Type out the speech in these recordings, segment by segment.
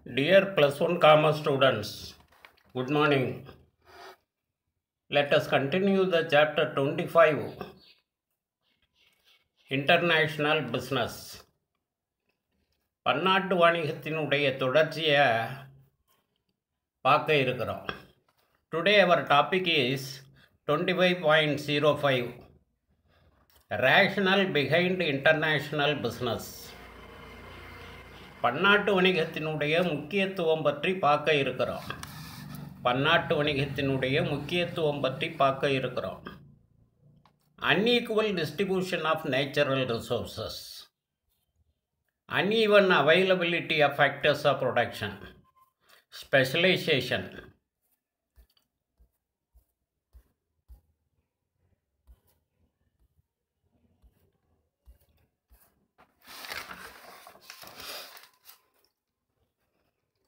Dear plus one comma students, good morning. Let us continue the chapter 25, International Business. பன்னாட்டு வணிகத்தினுடைய தொடர்ச்சியை பார்க்க இருக்கிறோம். Today our topic is 25.05, Rationale behind international business. பன்னாட்டு வணிகத்தினுடைய முக்கியத்துவம் பற்றி பார்க்க இருக்கிறோம். பன்னாட்டு வணிகத்தினுடைய முக்கியத்துவம் பற்றி பார்க்க இருக்கிறோம். Unequal distribution of natural resources, uneven availability of factors of production, specialization,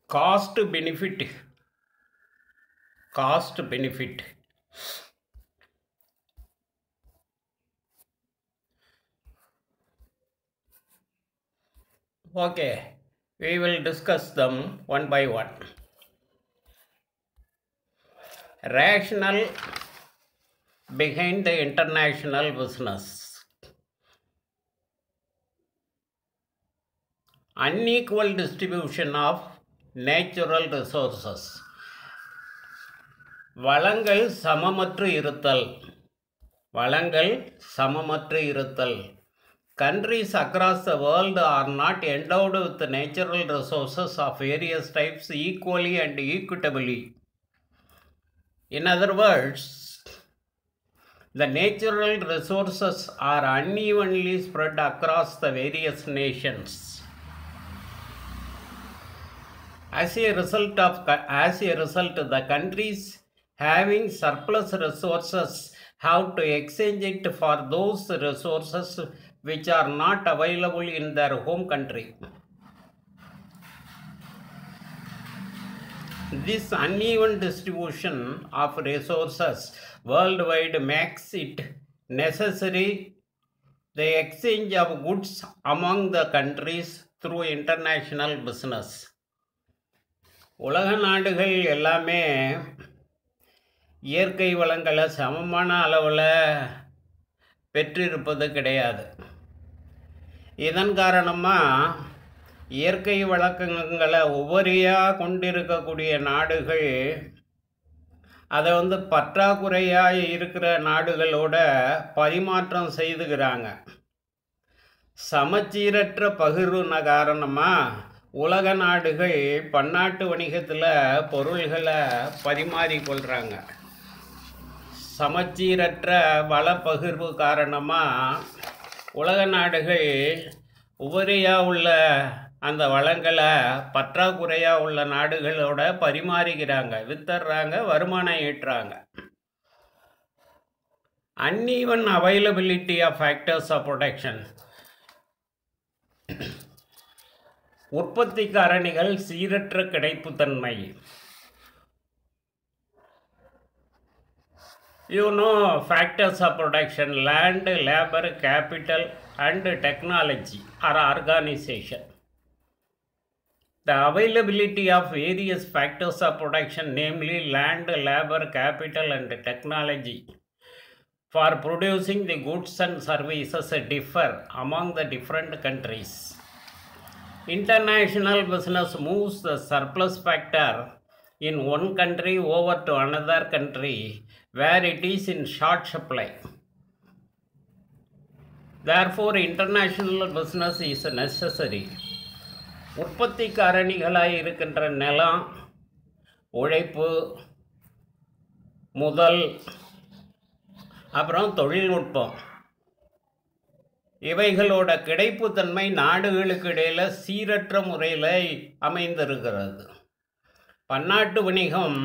cost benefit. Okay, we will discuss them one by one. Rationale behind the international business. Unequal distribution of natural resources. வளங்கள் சமமற்று இருத்தல். Countries across the world are not endowed with natural resources of various types equally and equitably. In other words, the natural resources are unevenly spread across the various nations. As a result, the countries having surplus resources have to exchange it for those resources which are not available in their home country. This uneven distribution of resources worldwide makes it necessary the exchange of goods among the countries through international business. உலக நாடுகள் எல்லாமே இயற்கை வளங்களை சமமான அளவில் பெற்றிருப்பது கிடையாது. இதன் காரணமாக இயற்கை வளங்களை உபரியாக கொண்டிருக்கக்கூடிய நாடுகள் அதை பற்றாக்குறையாக இருக்கிற நாடுகளோட பரிமாற்றம் செய்துக்கிறாங்க. சமச்சீரற்ற பகிர்வுன காரணமாக உலக நாடுகள் பன்னாட்டு வணிகத்தில் பொருள்களை பரிமாறிக்கொள்கிறாங்க. சமச்சீரற்ற வள பகிர்வு காரணமாக உலக நாடுகள் உபரியாக உள்ள அந்த வளங்களை பற்றாக்குறையாக உள்ள நாடுகளோட பரிமாறிக்கிறாங்க, வித்துடுறாங்க, வருமானம் ஈட்டுறாங்க. uneven availability of factors of production. உற்பத்தி காரணிகள் சீரற்ற கிடைப்புத்தன்மை. Factors of production: land, labor, capital and technology or organization. The availability of various factors of production, namely land, labor, capital and technology for producing the goods and services differ among the different countries. International business moves the surplus factor in one country over to another country where it is in short supply. Therefore, international business is necessary. உற்பத்தி காரணிகளாக இருக்கின்ற நிலம், உழைப்பு, முதல், அப்புறம் தொழில்நுட்பம், இவைகளோட கிடைப்புத்தன்மை நாடுகளுக்கு இடையில் சீரற்ற முறையில் அமைந்திருக்கிறது. பன்னாட்டு வணிகம்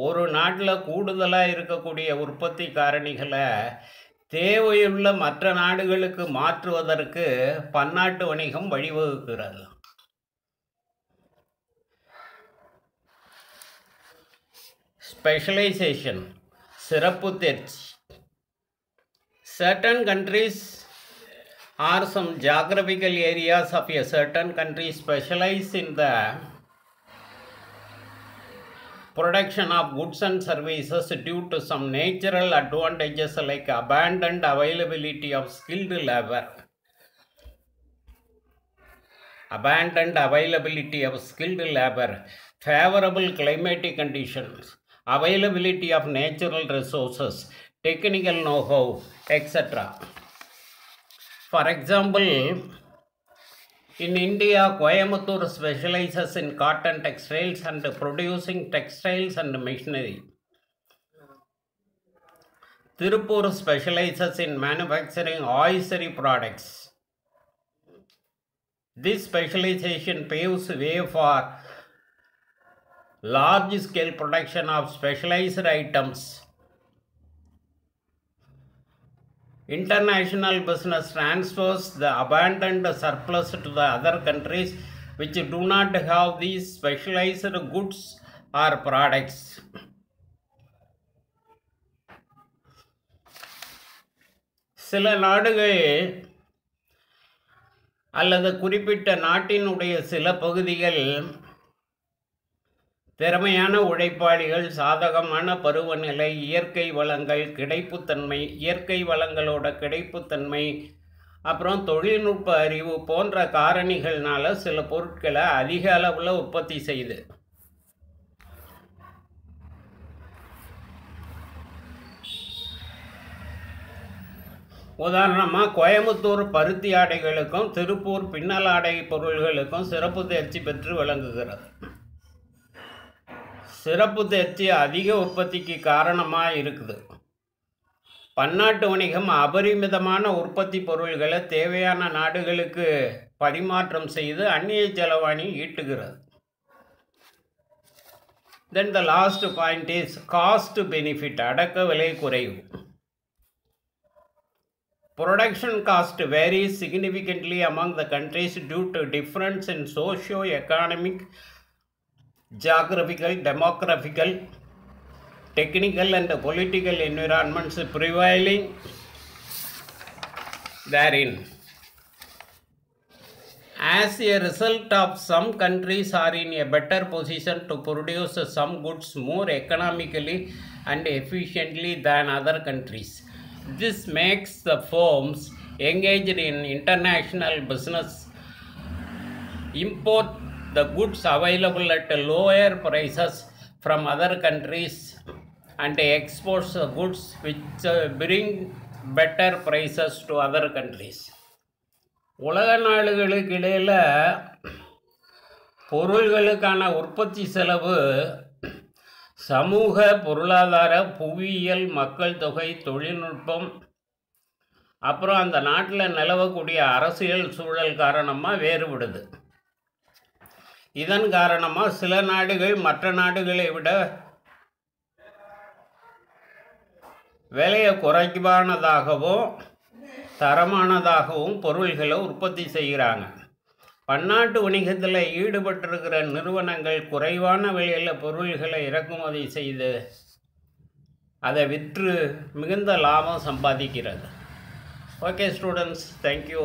ஒரு நாட்டில் கூடுதலாக இருக்கக்கூடிய உற்பத்தி காரணிகளை தேவையுள்ள மற்ற நாடுகளுக்கு மாற்றுவதற்கு பன்னாட்டு வணிகம் வழிவகுக்கிறது. ஸ்பெஷலைசேஷன், சிறப்பு தேர்ச்சி. Certain countries or some geographical areas of a certain country specialize in the production of goods and services due to some natural advantages like abundant availability of skilled labor. Abundant availability of skilled labor, favorable climatic conditions, availability of natural resources, technical know-how, etc. For example, in India, Coimbatore specializes in cotton textiles and producing textiles and machinery. Tirupur specializes in manufacturing oisery products. This specialization paves way for large-scale production of specialized items. International business transfers the abundant surplus to the other countries which do not have these specialized goods or products. சில நாடுகள் அல்லது குறிப்பிட்ட நாட்டினுடைய சில பகுதிகள் திறமையான உழைப்பாளிகள், சாதகமான பருவநிலை, இயற்கை வளங்கள், கிடைப்புத்தன்மை, இயற்கை வளங்களோட கிடைப்புத்தன்மை, அப்புறம் தொழில்நுட்ப அறிவு போன்ற காரணிகள்னால சில பொருட்களை அதிக அளவில் உற்பத்தி செய்யுது. உதாரணமாக கோயம்புத்தூர் பருத்தி ஆடைகளுக்கும் திருப்பூர் பின்னல் ஆடை பொருள்களுக்கும் சிறப்பு தேர்ச்சி பெற்று விளங்குகிறது. சிறப்பு தேர்ச்சி அதிக உற்பத்திக்கு காரணமாக இருக்குது. பன்னாட்டு வணிகம் அபரிமிதமான உற்பத்தி பொருள்களை தேவையான நாடுகளுக்கு பரிமாற்றம் செய்து அந்நிய செலவாணி ஈட்டுகிறது. Then the last point is cost benefit, அடக்க விலை குறைவு. Production cost varies significantly among the countries due to difference in socio-economic, geographical, demographical, technical and political environments prevailing therein. As a result of some countries are in a better position to produce some goods more economically and efficiently than other countries. This makes the firms engaged in international business import the goods available at lower prices from other countries and exports the goods which bring better prices to other countries. உலக நாடுகளுக்கு இடையில் பொருள்களுக்கான உற்பத்தி செலவு சமூக, பொருளாதார, புவியியல், மக்கள் தொகை, தொழில்நுட்பம், அப்புறம் அந்த நாட்டில் நிலவக்கூடிய அரசியல் சூழல் காரணமாக வேறுபடுது. இதன் காரணமாக சில நாடுகள் மற்ற நாடுகளை விட விலையை குறைவானதாகவும் தரமானதாகவும் பொருள்களை உற்பத்தி செய்கிறாங்க. பன்னாட்டு வணிகத்தில் ஈடுபட்டிருக்கிற நிறுவனங்கள் குறைவான விலையில் பொருள்களை இறக்குமதி செய்து அதை விற்று மிகுந்த லாபம் சம்பாதிக்கிறது. Okay students, thank you.